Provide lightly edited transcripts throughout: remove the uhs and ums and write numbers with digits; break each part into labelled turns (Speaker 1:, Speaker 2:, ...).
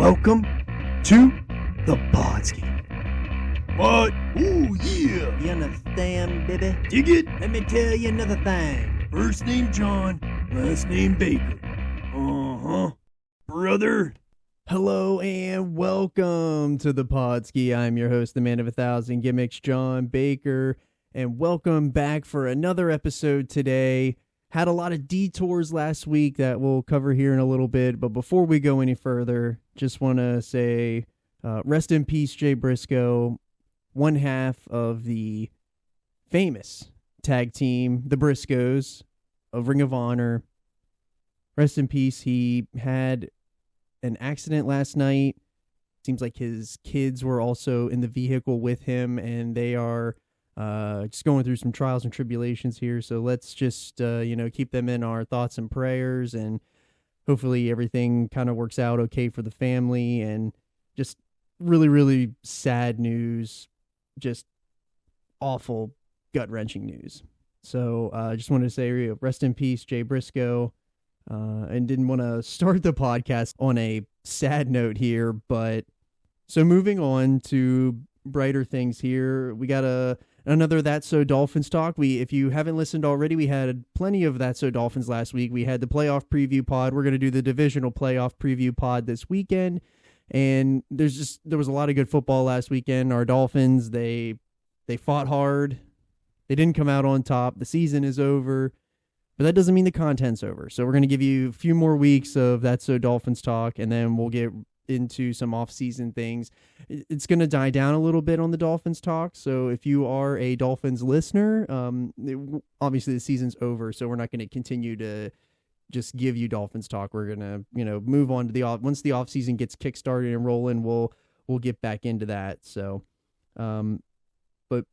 Speaker 1: Welcome to the Podski.
Speaker 2: What? Ooh, yeah.
Speaker 1: You understand, baby?
Speaker 2: Dig it?
Speaker 1: Let me tell you another thing.
Speaker 2: First name John, last name Baker. Uh-huh. Brother.
Speaker 3: Hello and welcome to the Podski. I'm your host, the man of 1,000 gimmicks, John Baker, and welcome back for another episode today. Had a lot of detours last week that we'll cover here in a little bit, but before we go any further, just want to say rest in peace, Jay Briscoe, one half of the famous tag team, the Briscoes of Ring of Honor. Rest in peace. He had an accident last night. Seems like his kids were also in the vehicle with him, and they are just going through some trials and tribulations here. So let's just, keep them in our thoughts and prayers, and hopefully everything kind of works out okay for the family. And just really, really sad news, just awful, gut-wrenching news. So I just wanted to say rest in peace, Jay Briscoe. And didn't want to start the podcast on a sad note here, but so moving on to brighter things here, we got another That's So Dolphins talk. If you haven't listened already, we had plenty of That's So Dolphins last week. We had the playoff preview pod. We're going to do the divisional playoff preview pod this weekend, and there was a lot of good football last weekend. Our Dolphins, they fought hard. They didn't come out on top. The season is over. But that doesn't mean the content's over. So we're going to give you a few more weeks of That's So Dolphins talk, and then we'll get into some off-season things. It's going to die down a little bit on the Dolphins talk. So if you are a Dolphins listener, obviously the season's over, so we're not going to continue to just give you Dolphins talk. We're going to, move on to once the off-season gets kickstarted and rolling, we'll get back into that. So, but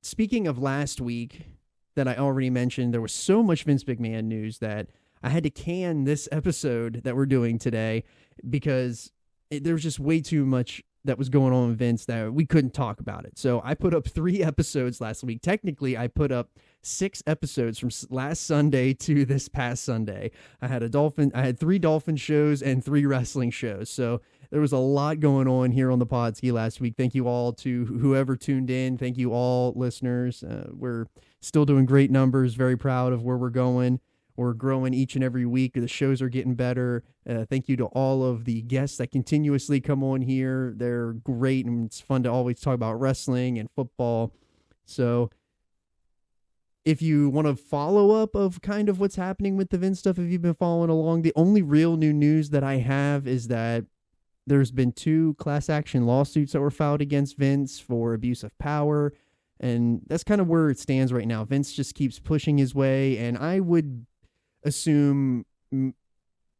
Speaker 3: speaking of last week, that I already mentioned, there was so much Vince McMahon news that I had to can this episode that we're doing today because there was just way too much that was going on with Vince that we couldn't talk about it. So I put up 3 episodes last week. Technically, I put up 6 episodes from last Sunday to this past Sunday. I had 3 Dolphin shows and 3 wrestling shows. So there was a lot going on here on the Podski last week. Thank you all to whoever tuned in. Thank you all listeners. We're still doing great numbers. Very proud of where we're going. We're growing each and every week. The shows are getting better. Thank you to all of the guests that continuously come on here. They're great, and it's fun to always talk about wrestling and football. So if you want to follow up of kind of what's happening with the Vince stuff, if you've been following along, the only real new news that I have is that there's been 2 class action lawsuits that were filed against Vince for abuse of power, and that's kind of where it stands right now. Vince just keeps pushing his way, and I would assume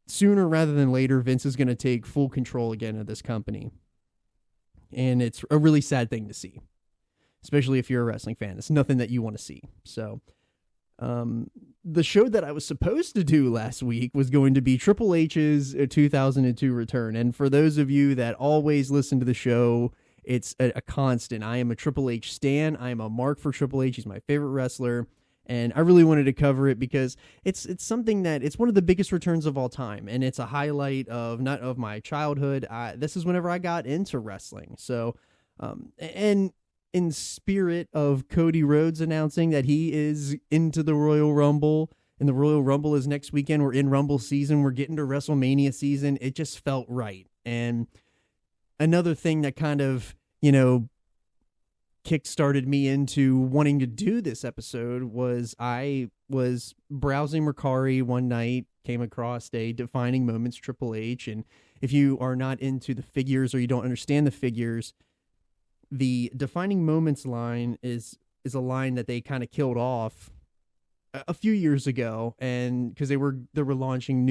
Speaker 3: sooner rather than later, Vince is going to take full control again of this company, and it's a really sad thing to see, especially if you're a wrestling fan. It's nothing that you want to see. So the show that I was supposed to do last week was going to be Triple H's 2002 return. And for those of you that always listen to the show, it's a constant. I am a Triple H stan. I am a mark for Triple H. He's my favorite wrestler. And I really wanted to cover it because it's something that it's one of the biggest returns of all time. And it's a highlight of not of my childhood. This is whenever I got into wrestling. So, and in spirit of Cody Rhodes announcing that he is into the Royal Rumble, and the Royal Rumble is next weekend. We're in Rumble season. We're getting to WrestleMania season. It just felt right. And another thing that kind of, kick-started me into wanting to do this episode was I was browsing Mercari one night, came across a Defining Moments Triple H. And if you are not into the figures or you don't understand the figures, the Defining Moments line is a line that they kind of killed off a few years ago, and because they were launching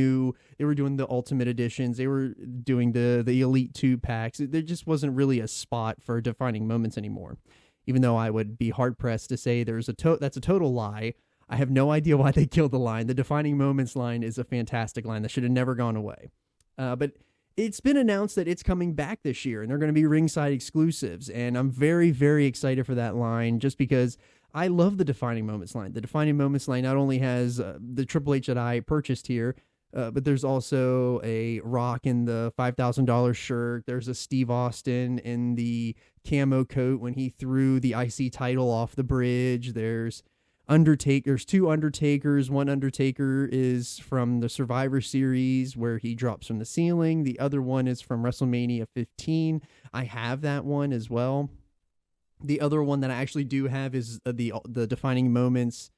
Speaker 3: they were doing the Ultimate Editions, they were doing the Elite 2 packs. There just wasn't really a spot for Defining Moments anymore, even though I would be hard pressed to say that's a total lie. I have no idea why they killed the line. The Defining Moments line is a fantastic line that should have never gone away. But it's been announced that it's coming back this year, and they're going to be ringside exclusives. And I'm very, very excited for that line just because I love the Defining Moments line. The Defining Moments line not only has the Triple H that I purchased here, But there's also a Rock in the $5,000 shirt. There's a Steve Austin in the camo coat when he threw the IC title off the bridge. There's two Undertakers. One Undertaker is from the Survivor Series where he drops from the ceiling. The other one is from WrestleMania 15. I have that one as well. The other one that I actually do have is the Defining Moments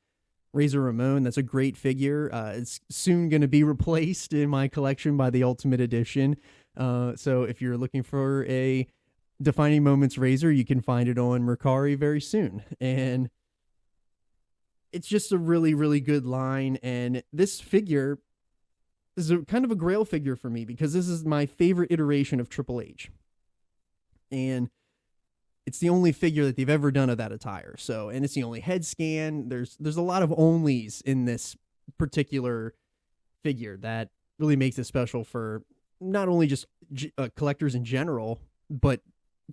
Speaker 3: Razor Ramon. That's a great figure. It's soon going to be replaced in my collection by the Ultimate Edition. So if you're looking for a Defining Moments Razor, you can find it on Mercari very soon. And it's just a really, really good line. And this figure is kind of a grail figure for me because this is my favorite iteration of Triple H. And it's the only figure that they've ever done of that attire. So, and it's the only head scan. There's a lot of onlys in this particular figure that really makes it special for not only just collectors in general, but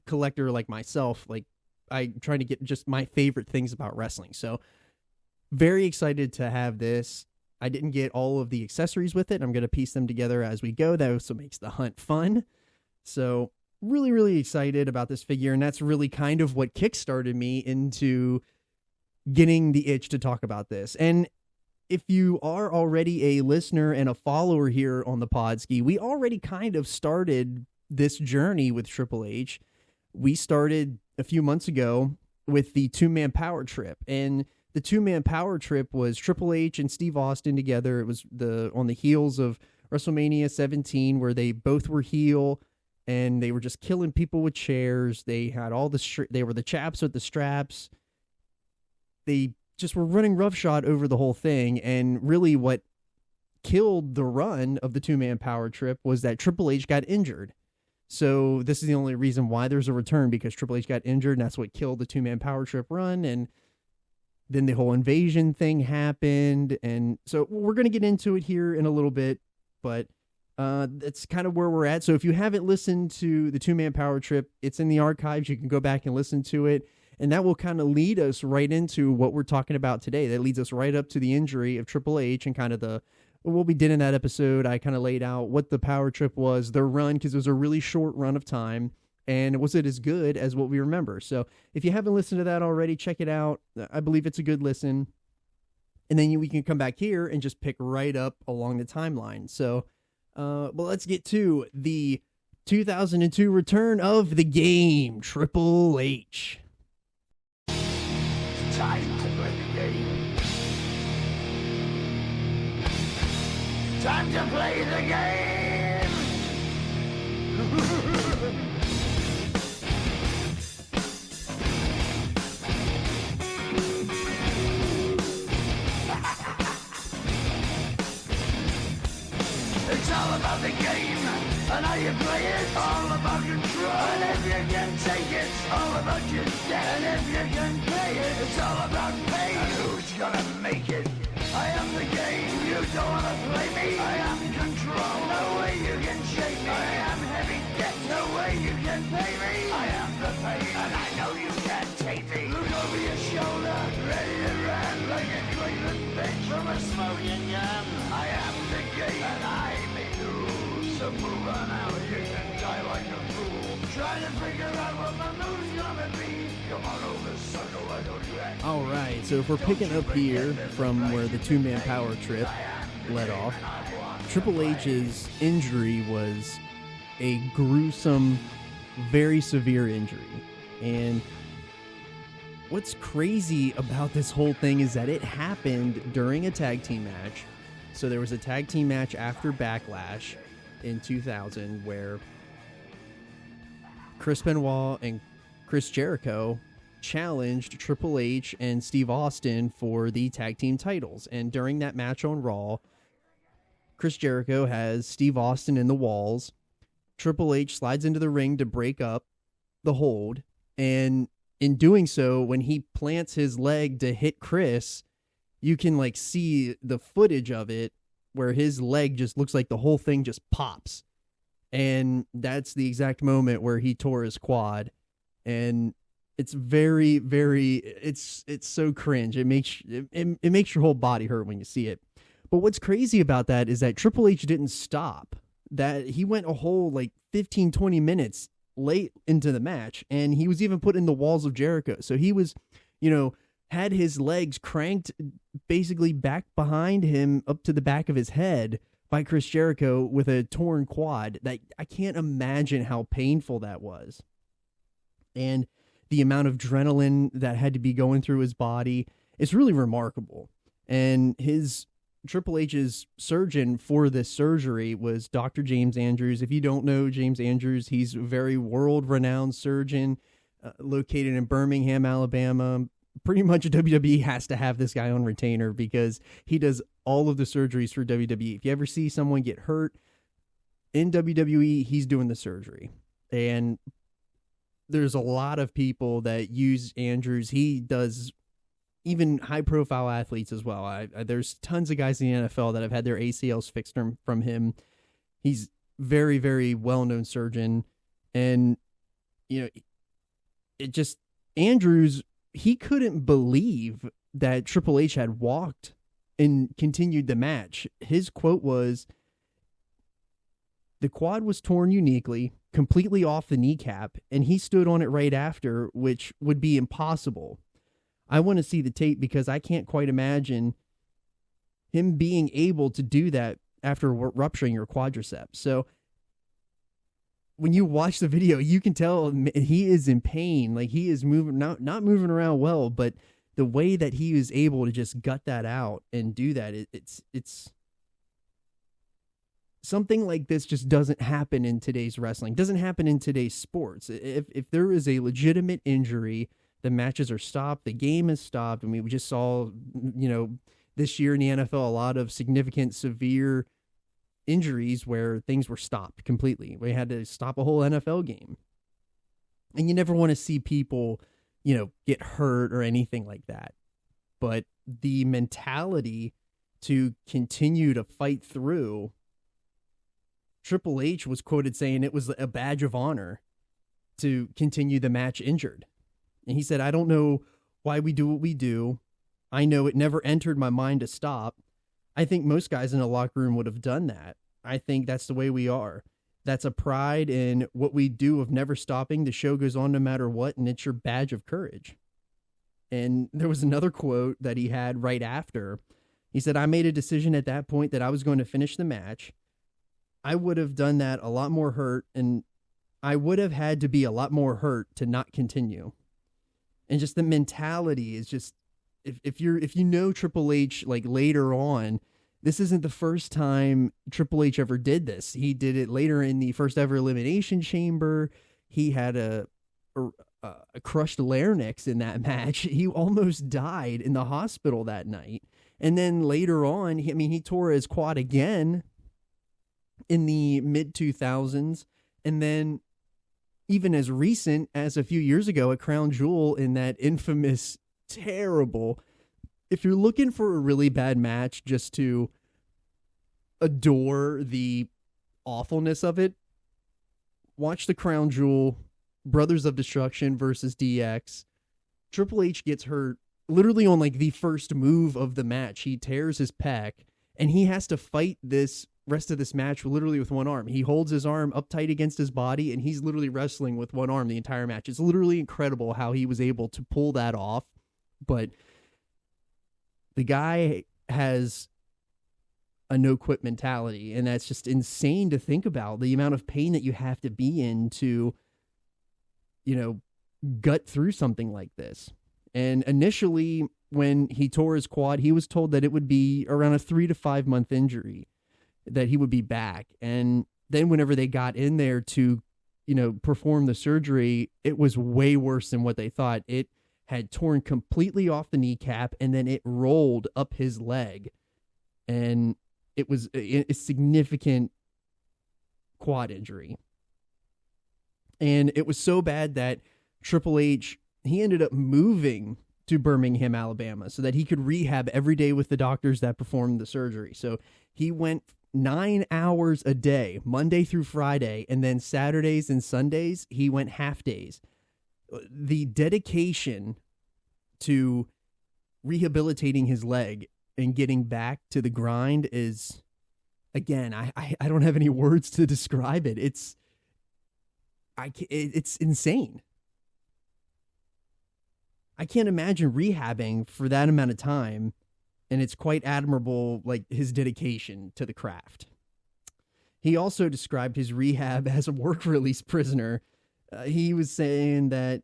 Speaker 3: collector like myself. Like I try to get just my favorite things about wrestling. So very excited to have this. I didn't get all of the accessories with it. I'm going to piece them together as we go. That also makes the hunt fun. So really, really excited about this figure, and that's really kind of what kickstarted me into getting the itch to talk about this. And if you are already a listener and a follower here on the Podski, we already kind of started this journey with Triple H. We started a few months ago with the two-man power trip, and the two-man power trip was Triple H and Steve Austin together. It was on the heels of WrestleMania 17, where they both were heel, and they were just killing people with chairs. They had all they were the chaps with the straps. They just were running roughshod over the whole thing. And really what killed the run of the two-man power trip was that Triple H got injured. So this is the only reason why there's a return, because Triple H got injured, and that's what killed the two-man power trip run. And then the whole invasion thing happened. And so we're going to get into it here in a little bit, but that's kind of where we're at. So if you haven't listened to the two-man power trip, it's in the archives. You can go back and listen to it. And that will kind of lead us right into what we're talking about today. That leads us right up to the injury of Triple H and kind of what we did in that episode. I kind of laid out what the power trip was, their run, because it was a really short run of time. And was it as good as what we remember? So if you haven't listened to that already, check it out. I believe it's a good listen. And then we can come back here and just pick right up along the timeline. So, well, let's get to the 2002 return of the game, Triple H.
Speaker 4: Time to play the game. Time to play the game. It's all about the game and how you play it. All about control, and if you can take it, all about your debt. And if you can play it, it's all about pain. And who's gonna make it? I am the game. You don't wanna play me. I am control. No way you can shake me. I am heavy debt. No way you can pay me. I am the pain, and I know you can't take me. Look over your shoulder, ready to run like a Cleveland bitch from a smoking gun. I am the game, and I make the rules. So move on out, you can die like a fool. Trying to figure out what my move's gonna be. Come on over, sucker, why don't you act?
Speaker 3: All right, so if we're picking up here from where the two-man power trip led off, Triple H's injury was a gruesome, very severe injury. And what's crazy about this whole thing is that it happened during a tag team match. So there was a tag team match after Backlash in 2000 where Chris Benoit and Chris Jericho challenged Triple H and Steve Austin for the tag team titles. And during that match on Raw, Chris Jericho has Steve Austin in the walls. Triple H slides into the ring to break up the hold. And in doing so, when he plants his leg to hit Chris, you can see the footage of it where his leg just looks like the whole thing just pops. And that's the exact moment where he tore his quad. And it's very, very, it's so cringe. It makes your whole body hurt when you see it. But what's crazy about that is that Triple H didn't stop. That he went a whole like 15, 20 minutes late into the match, and he was even put in the walls of Jericho. So he was, had his legs cranked basically back behind him up to the back of his head by Chris Jericho with a torn quad. That I can't imagine how painful that was. And the amount of adrenaline that had to be going through his body, it's really remarkable. And Triple H's surgeon for this surgery was Dr. James Andrews. If you don't know James Andrews, he's a very world-renowned surgeon located in Birmingham, Alabama. Pretty much WWE has to have this guy on retainer because he does all of the surgeries for WWE. If you ever see someone get hurt in WWE, he's doing the surgery. And there's a lot of people that use Andrews. He does even high-profile athletes as well. There's tons of guys in the NFL that have had their ACLs fixed from him. He's very, very well-known surgeon. And, Andrews, he couldn't believe that Triple H had walked and continued the match. His quote was, "The quad was torn uniquely, completely off the kneecap, and he stood on it right after, which would be impossible. I want to see the tape because I can't quite imagine him being able to do that after rupturing your quadriceps." So when you watch the video, you can tell he is in pain. Like he is moving, not moving around well, but the way that he was able to just gut that out and do that, it's something like this just doesn't happen in today's wrestling, doesn't happen in today's sports. If there is a legitimate injury, the matches are stopped. The game is stopped. I mean, we just saw, this year in the NFL, a lot of significant, severe injuries where things were stopped completely. We had to stop a whole NFL game. And you never want to see people, get hurt or anything like that. But the mentality to continue to fight through, Triple H was quoted saying it was a badge of honor to continue the match injured. And he said, "I don't know why we do what we do. I know it never entered my mind to stop. I think most guys in the locker room would have done that. I think that's the way we are. That's a pride in what we do of never stopping. The show goes on no matter what, and it's your badge of courage." And there was another quote that he had right after. He said, "I made a decision at that point that I was going to finish the match. I would have done that a lot more hurt, and I would have had to be a lot more hurt to not continue." And just the mentality is just, if you know Triple H like later on, this isn't the first time Triple H ever did this. He did it later in the first ever Elimination Chamber. He had a crushed larynx in that match. He almost died in the hospital that night. And then later on, he tore his quad again in the mid-2000s. And then even as recent as a few years ago at Crown Jewel in that infamous, terrible, if you're looking for a really bad match just to adore the awfulness of it, watch the Crown Jewel, Brothers of Destruction versus DX. Triple H gets hurt literally on like the first move of the match. He tears his pec, and he has to fight this rest of this match literally with one arm. He holds his arm up tight against his body, and he's literally wrestling with one arm the entire match. It's literally incredible how he was able to pull that off. But the guy has a no-quit mentality, and that's just insane to think about, the amount of pain that you have to be in to, gut through something like this. And initially, when he tore his quad, he was told that it would be around a 3 to 5 month injury, that he would be back. And then whenever they got in there to, perform the surgery, it was way worse than what they thought. It had torn completely off the kneecap, and then it rolled up his leg. And it was a significant quad injury. And it was so bad that Triple H, he ended up moving to Birmingham, Alabama, so that he could rehab every day with the doctors that performed the surgery. So he went 9 hours a day, Monday through Friday, and then Saturdays and Sundays, he went half days. The dedication to rehabilitating his leg and getting back to the grind is, again, I don't have any words to describe it. It's insane. I can't imagine rehabbing for that amount of time, and it's quite admirable, like his dedication to the craft. He also described his rehab as a work release prisoner. He was saying that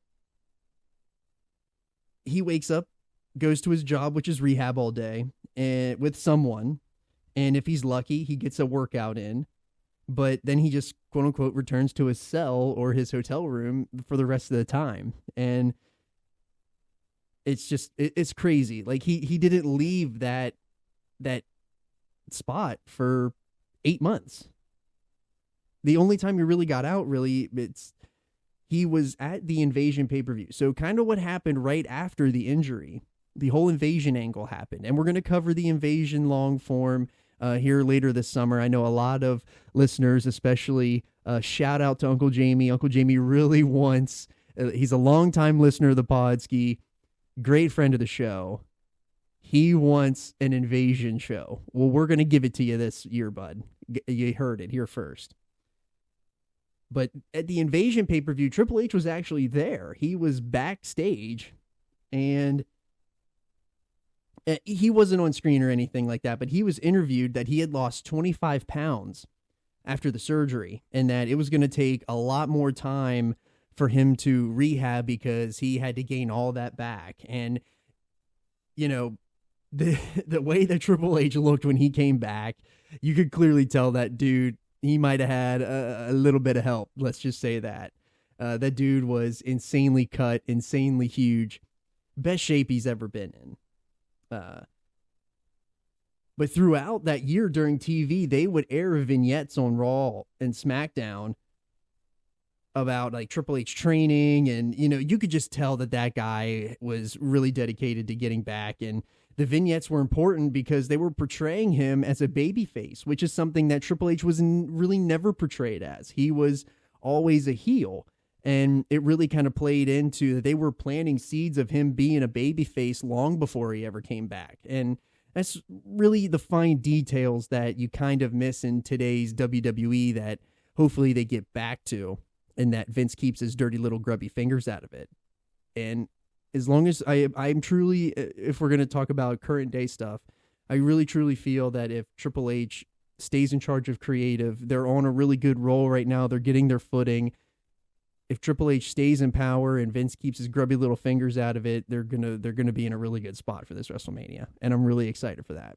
Speaker 3: he wakes up, goes to his job, which is rehab all day, and with someone, and if he's lucky, he gets a workout in, but then he just, quote unquote, returns to his cell or his hotel room for the rest of the time. And it's just, it's crazy. Like he didn't leave that spot for 8 months. The only time he really got out, he was at the Invasion pay-per-view. So kind of what happened right after the injury, the whole Invasion angle happened. And we're going to cover the Invasion long form here later this summer. I know a lot of listeners, especially shout out to Uncle Jamie. Uncle Jamie really wants, he's a longtime listener of the Podski, great friend of the show. He wants an Invasion show. Well, we're going to give it to you this year, bud. You heard it here first. But at the Invasion pay-per-view, Triple H was actually there. He was backstage, and he wasn't on screen or anything like that, but he was interviewed that he had lost 25 pounds after the surgery, and that it was going to take a lot more time for him to rehab because he had to gain all that back. And, you know, the way that Triple H looked when he came back, you could clearly tell that dude, he might have had a little bit of help. Let's just say that. That dude was insanely cut, insanely huge. Best shape he's ever been in. But throughout that year during TV, they would air vignettes on Raw and SmackDown about like Triple H training. And, you know, you could just tell that guy was really dedicated to getting back. And the vignettes were important because they were portraying him as a babyface, which is something that Triple H was really never portrayed as. He was always a heel. And it really kind of played into that they were planting seeds of him being a babyface long before he ever came back. And that's really the fine details that you kind of miss in today's WWE that hopefully they get back to, and that Vince keeps his dirty little grubby fingers out of it. And as long as I'm truly, if we're going to talk about current day stuff, I really truly feel that if Triple H stays in charge of creative, they're on a really good roll right now. They're getting their footing. If Triple H stays in power and Vince keeps his grubby little fingers out of it, they're gonna be in a really good spot for this WrestleMania, and I'm really excited for that.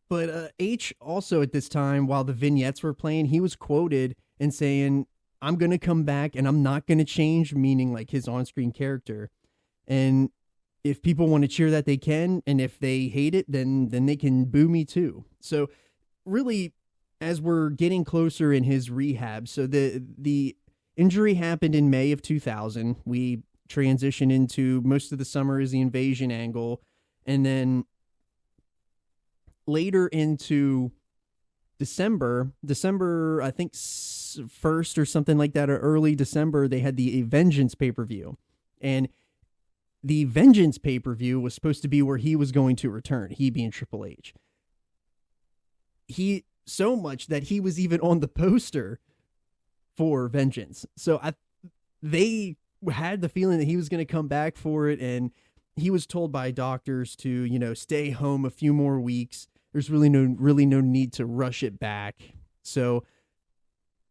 Speaker 3: But H also at this time, while the vignettes were playing, he was quoted in saying, "I'm gonna come back and I'm not gonna change," meaning like his on-screen character. And if people want to cheer that, they can, and if they hate it, then they can boo me too. So really, as we're getting closer in his rehab, so the injury happened in May of 2000. We transition into most of the summer is the Invasion angle, and then later into December, I think 1st or something like that, or early December, they had the Vengeance pay-per-view. And the Vengeance pay-per-view was supposed to be where he was going to return, he being Triple H. So much that he was even on the poster for Vengeance. So they had the feeling that he was going to come back for it, and he was told by doctors to, you know, stay home a few more weeks. There's really no need to rush it back. So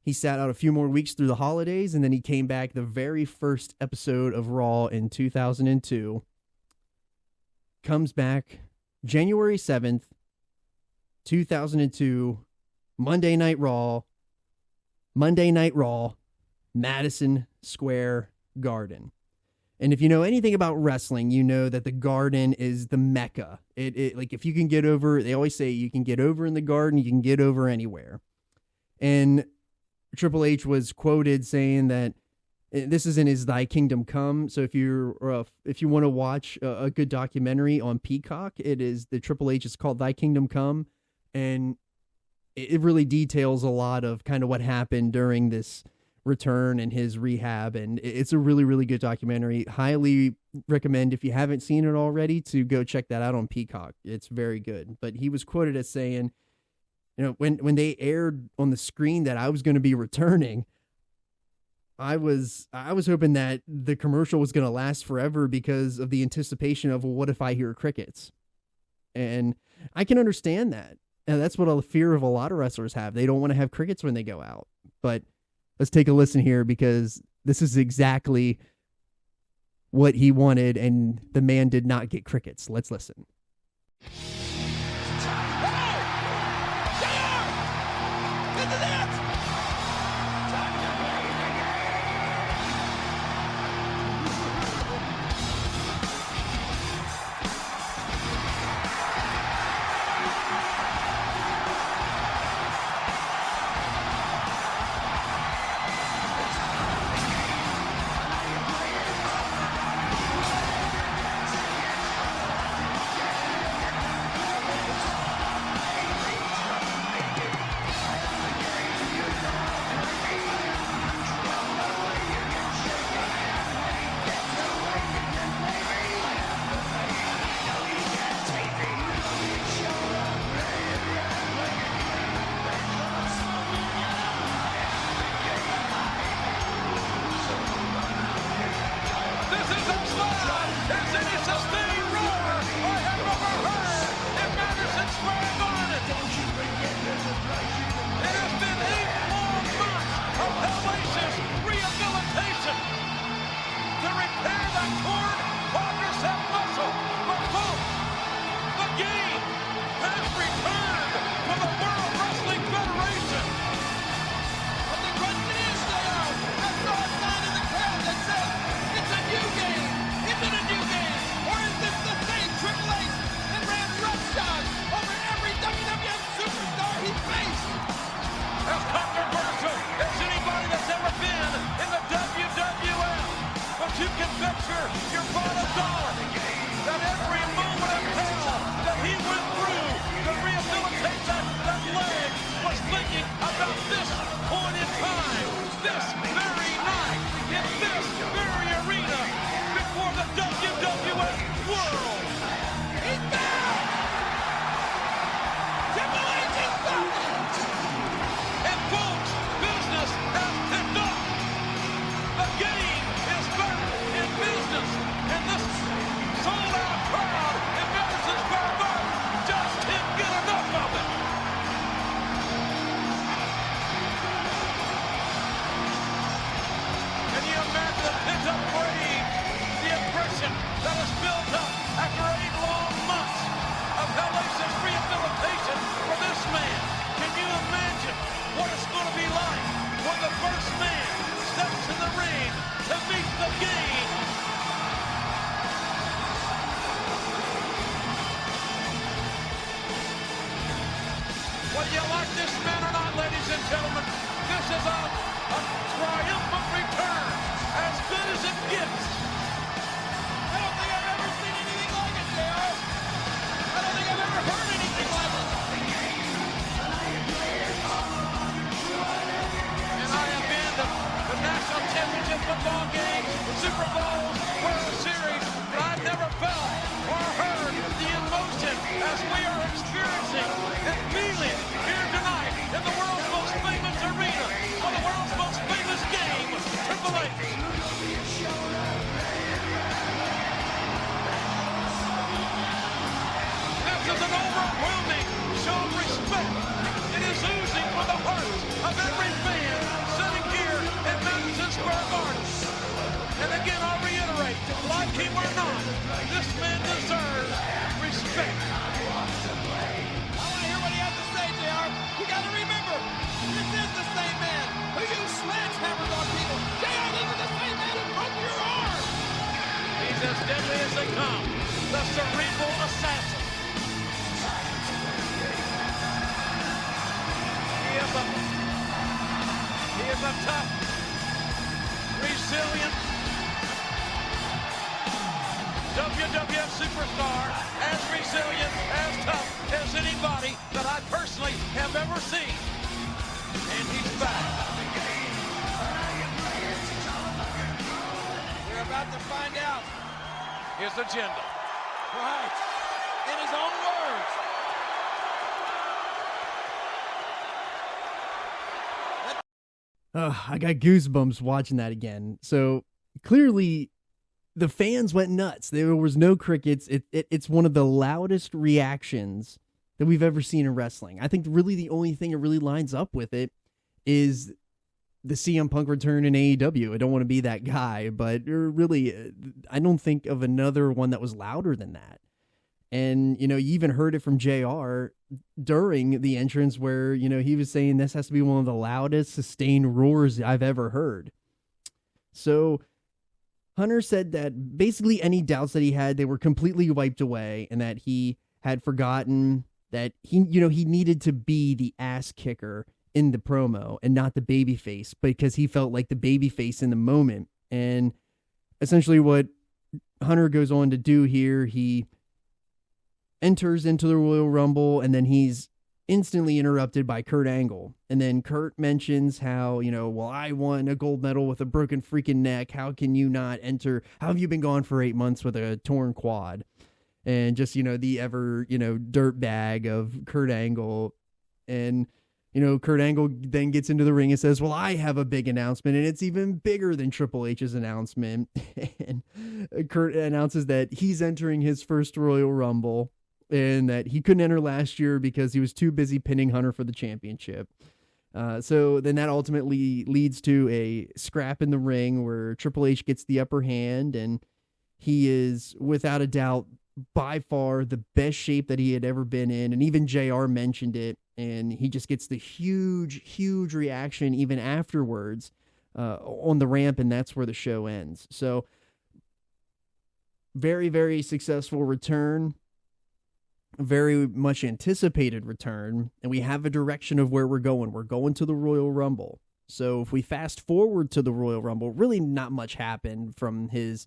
Speaker 3: he sat out a few more weeks through the holidays, and then he came back the very first episode of Raw in 2002. Comes back January 7th, 2002, Monday Night Raw, Madison Square Garden. And if you know anything about wrestling, you know that the Garden is the Mecca. It like, if you can get over, they always say you can get over in the Garden, you can get over anywhere. And Triple H was quoted saying that this is in his Thy Kingdom Come. So if you want to watch a good documentary on Peacock, it is the Triple H. It's called Thy Kingdom Come. And it really details a lot of kind of what happened during this return and his rehab. And it's a really, really good documentary. Highly recommend, if you haven't seen it already, to go check that out on Peacock. It's very good. But he was quoted as saying, when they aired on the screen that I was going to be returning, I was hoping that the commercial was going to last forever because of the anticipation of, well, what if I hear crickets? And I can understand that. And that's what a fear of a lot of wrestlers have. They don't want to have crickets when they go out. But let's take a listen here, because this is exactly what he wanted, and the man did not get crickets. Let's listen.
Speaker 5: his agenda. Right. In his own words.
Speaker 3: I got goosebumps watching that again. So clearly the fans went nuts. There was no crickets. It's one of the loudest reactions that we've ever seen in wrestling. I think really the only thing that really lines up with it is the CM Punk return in AEW. I don't want to be that guy, but really, I don't think of another one that was louder than that. And, you even heard it from JR during the entrance where, he was saying this has to be one of the loudest sustained roars I've ever heard. So Hunter said that basically any doubts that he had, they were completely wiped away, and that he had forgotten that he needed to be the ass kicker in the promo and not the babyface, because he felt like the babyface in the moment. And essentially what Hunter goes on to do here, he enters into the Royal Rumble, and then he's instantly interrupted by Kurt Angle. And then Kurt mentions how, well, I won a gold medal with a broken freaking neck. How can you not enter? How have you been gone for 8 months with a torn quad? And just, the ever, dirt bag of Kurt Angle. And, Kurt Angle then gets into the ring and says, well, I have a big announcement, and it's even bigger than Triple H's announcement. And Kurt announces that he's entering his first Royal Rumble, and that he couldn't enter last year because he was too busy pinning Hunter for the championship. So then that ultimately leads to a scrap in the ring where Triple H gets the upper hand, and he is, without a doubt, by far the best shape that he had ever been in. And even JR mentioned it, and he just gets the huge reaction even afterwards on the ramp, and that's where the show ends. So very, very successful return. Very much anticipated return, and we have a direction of where we're going. We're going to the Royal Rumble. So if we fast forward to the Royal Rumble, really not much happened from his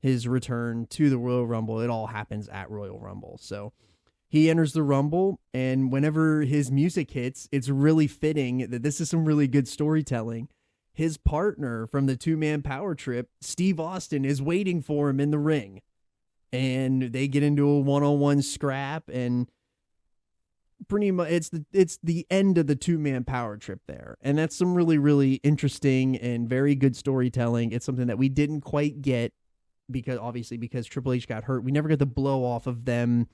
Speaker 3: return to the Royal Rumble. It all happens at Royal Rumble. So he enters the Rumble, and whenever his music hits, it's really fitting that this is some really good storytelling. His partner from the two-man power trip, Steve Austin, is waiting for him in the ring. And they get into a one-on-one scrap, and pretty much it's the end of the two-man power trip there. And that's some really, really interesting and very good storytelling. It's something that we didn't quite get because Triple H got hurt. We never got the blow off of them,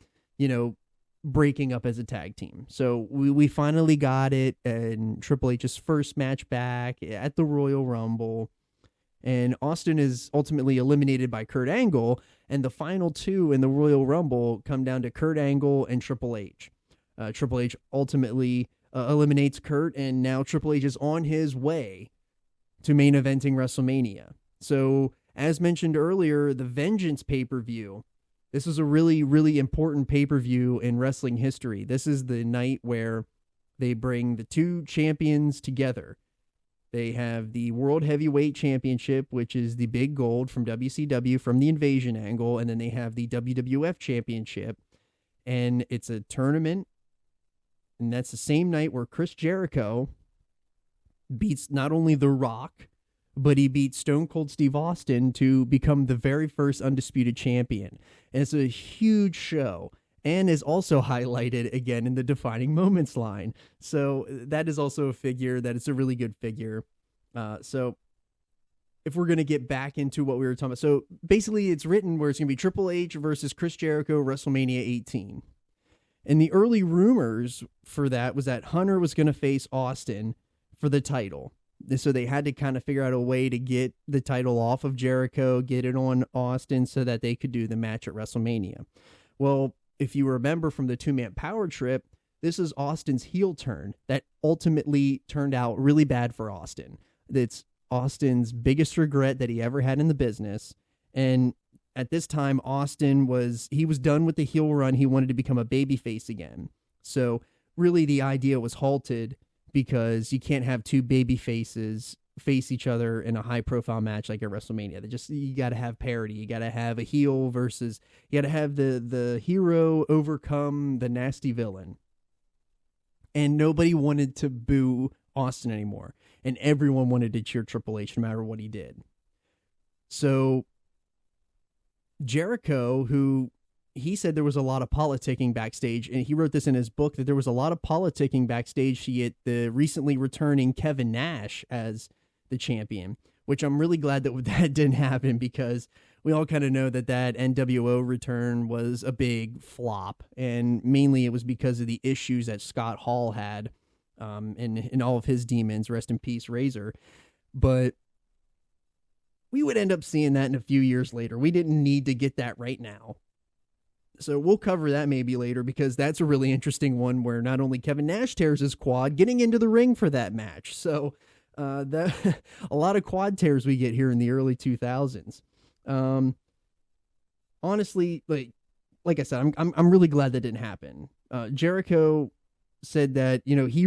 Speaker 3: breaking up as a tag team. So we finally got it in Triple H's first match back at the Royal Rumble. And Austin is ultimately eliminated by Kurt Angle, and the final two in the Royal Rumble come down to Kurt Angle and Triple H. Triple H ultimately eliminates Kurt, and now Triple H is on his way to main eventing WrestleMania. So, as mentioned earlier, the Vengeance pay-per-view, this is a really, really important pay-per-view in wrestling history. This is the night where they bring the two champions together. They have the World Heavyweight Championship, which is the big gold from WCW from the Invasion angle, and then they have the WWF Championship, and it's a tournament, and that's the same night where Chris Jericho beats not only The Rock, but he beats Stone Cold Steve Austin to become the very first undisputed champion. And it's a huge show, and is also highlighted again in the Defining Moments line. So that is also a figure that it's a really good figure. So if we're going to get back into what we were talking about, so basically it's written where it's going to be Triple H versus Chris Jericho, WrestleMania 18. And the early rumors for that was that Hunter was going to face Austin for the title. So they had to kind of figure out a way to get the title off of Jericho, get it on Austin so that they could do the match at WrestleMania. Well, if you remember from the two-man power trip, this is Austin's heel turn that ultimately turned out really bad for Austin. It's Austin's biggest regret that he ever had in the business. And at this time, Austin was done with the heel run. He wanted to become a babyface again. So really the idea was halted because you can't have two baby faces face each other in a high profile match like at WrestleMania. You got to have parity. You got to have a heel versus, you got to have the hero overcome the nasty villain. And nobody wanted to boo Austin anymore. And everyone wanted to cheer Triple H no matter what he did. So Jericho, who he said there was a lot of politicking backstage, and he wrote this in his book that there was a lot of politicking backstage to get the recently returning Kevin Nash as the champion, which I'm really glad that that didn't happen, because we all kind of know that NWO return was a big flop, and mainly it was because of the issues that Scott Hall had and all of his demons, rest in peace, Razor. But we would end up seeing that in a few years later. We didn't need to get that right now. So we'll cover that maybe later, because that's a really interesting one where not only Kevin Nash tears his quad getting into the ring for that match. So that a lot of quad tears we get here in the early 2000s. Honestly, like I said, I'm really glad that didn't happen. Jericho said that, you know, he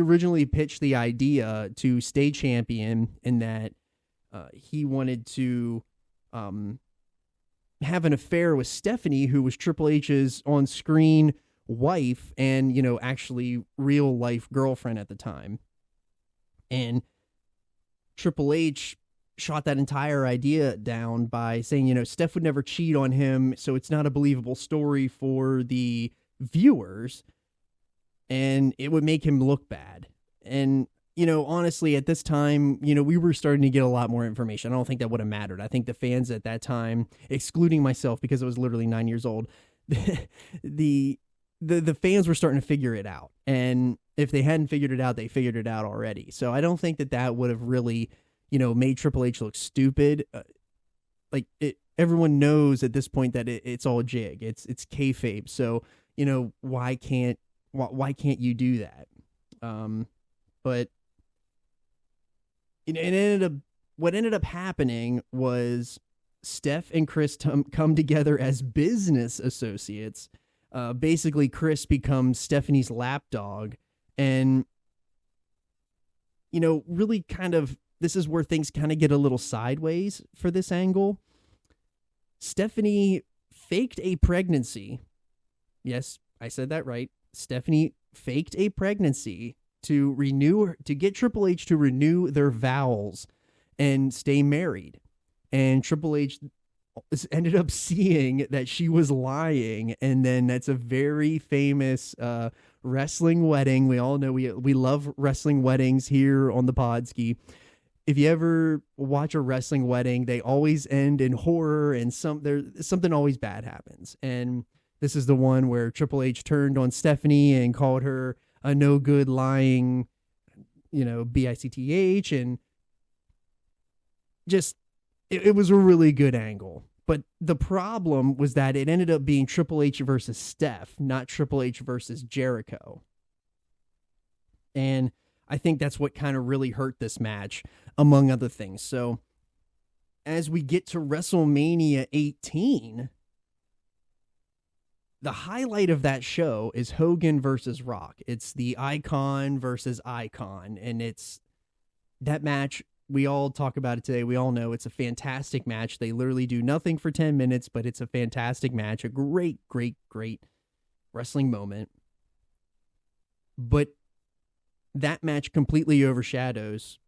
Speaker 3: originally pitched the idea to stay champion, and that he wanted to have an affair with Stephanie, who was Triple H's on-screen wife and, you know, actually real life girlfriend at the time. And Triple H shot that entire idea down by saying, you know, Steph would never cheat on him, so it's not a believable story for the viewers, and it would make him look bad. And, you know, honestly, at this time, you know, we were starting to get a lot more information. I don't think that would have mattered. I think the fans at that time, excluding myself because I was literally 9 years old, the fans were starting to figure it out. And if they hadn't figured it out, they figured it out already. So I don't think that would have really, you know, made Triple H look stupid. Everyone knows at this point that it's all jig. It's kayfabe. So, you know, why can't you do that? But what ended up happening was Steph and Chris come together as business associates. Basically, Chris becomes Stephanie's lapdog, and, you know, really kind of, this is where things kind of get a little sideways for this angle. Stephanie faked a pregnancy. Yes, I said that right. Stephanie faked a pregnancy to get Triple H to renew their vows and stay married. And Triple H ended up seeing that she was lying, and then that's a very famous wrestling wedding. We all know we love wrestling weddings here on the Podski. If you ever watch a wrestling wedding, they always end in horror, and something always bad happens. And this is the one where Triple H turned on Stephanie and called her a no good lying, you know, bitch, and just it was a really good angle. But the problem was that it ended up being Triple H versus Steph, not Triple H versus Jericho. And I think that's what kind of really hurt this match, among other things. So as we get to WrestleMania 18, the highlight of that show is Hogan versus Rock. It's the icon versus icon, and it's that match. We all talk about it today. We all know it's a fantastic match. They literally do nothing for 10 minutes, but it's a fantastic match. A great, great, great wrestling moment. But that match completely overshadows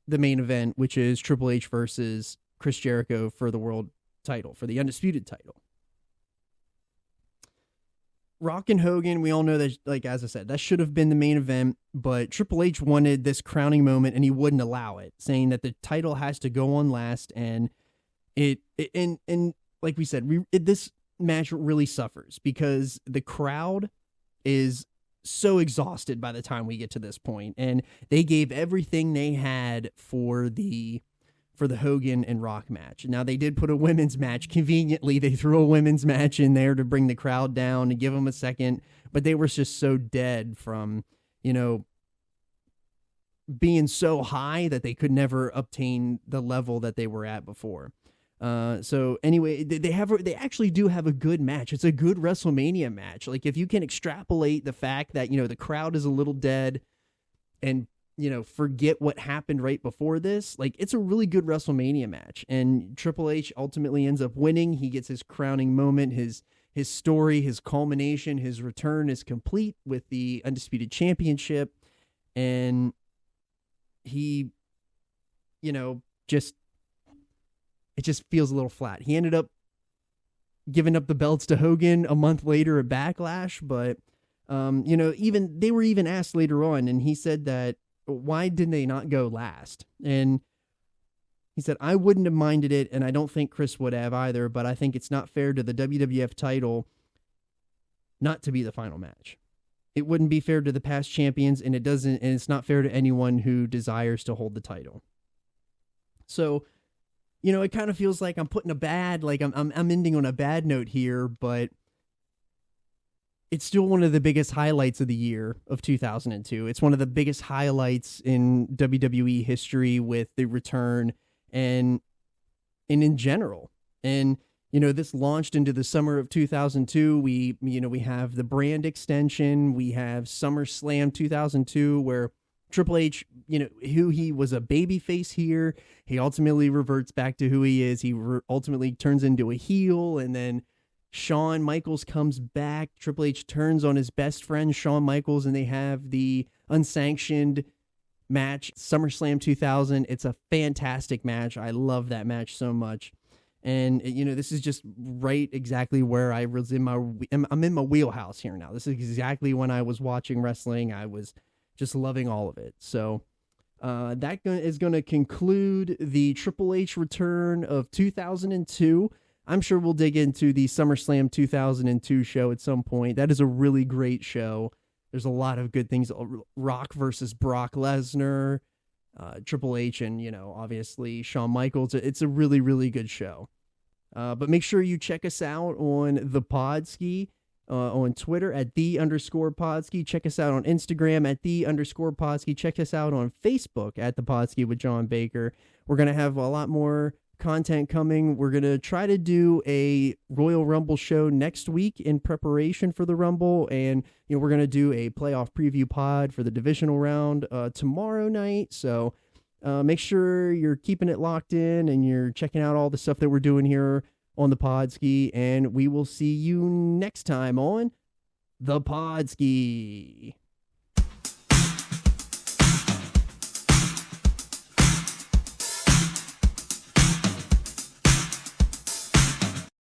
Speaker 3: the main event, which is Triple H versus Chris Jericho for the world title, for the undisputed title. Rock and Hogan, we all know that, like, as I said, that should have been the main event, but Triple H wanted this crowning moment and he wouldn't allow it, saying that the title has to go on last. And and like we said, this match really suffers because the crowd is so exhausted by the time we get to this point, and they gave everything they had for the Hogan and Rock match. Now, they did put a women's match. Conveniently, they threw a women's match in there to bring the crowd down and give them a second, but they were just so dead from, you know, being so high that they could never obtain the level that they were at before. So anyway, they actually do have a good match. It's a good WrestleMania match. Like, if you can extrapolate the fact that, you know, the crowd is a little dead and, you know, forget what happened right before this, like, it's a really good WrestleMania match. And Triple H ultimately ends up winning. He gets his crowning moment, his story, his culmination, his return is complete with the Undisputed Championship. And he, you know, it just feels a little flat. He ended up giving up the belts to Hogan a month later at Backlash. But, even they were even asked later on, and he said that, why did they not go last? And he said, I wouldn't have minded it, and I don't think Chris would have either, but I think it's not fair to the WWF title not to be the final match. It wouldn't be fair to the past champions, and it's not fair to anyone who desires to hold the title. So, it kind of feels like I'm putting I'm ending on a bad note here, but it's still one of the biggest highlights of the year of 2002. It's one of the biggest highlights in WWE history with the return and in general. And, this launched into the summer of 2002. We have the brand extension. We have SummerSlam 2002, where Triple H, who he was a babyface here, he ultimately reverts back to who he is. He ultimately turns into a heel, and then Shawn Michaels comes back. Triple H turns on his best friend, Shawn Michaels, and they have the unsanctioned match, SummerSlam 2000. It's a fantastic match. I love that match so much. And, this is just right exactly where I was I'm in my wheelhouse here now. This is exactly when I was watching wrestling. I was just loving all of it. So that is going to conclude the Triple H return of 2002. I'm sure we'll dig into the SummerSlam 2002 show at some point. That is a really great show. There's a lot of good things. Rock versus Brock Lesnar, Triple H, and, obviously Shawn Michaels. It's a really, really good show. But make sure you check us out on the Podski, on Twitter at @the_Podski. Check us out on Instagram at @the_Podski. Check us out on Facebook at the Podski with John Baker. We're going to have a lot more content coming. We're going to try to do a Royal Rumble show next week in preparation for the Rumble. And, we're going to do a playoff preview pod for the divisional round tomorrow night. So make sure you're keeping it locked in and you're checking out all the stuff that we're doing here on the Podski. And we will see you next time on the Podski.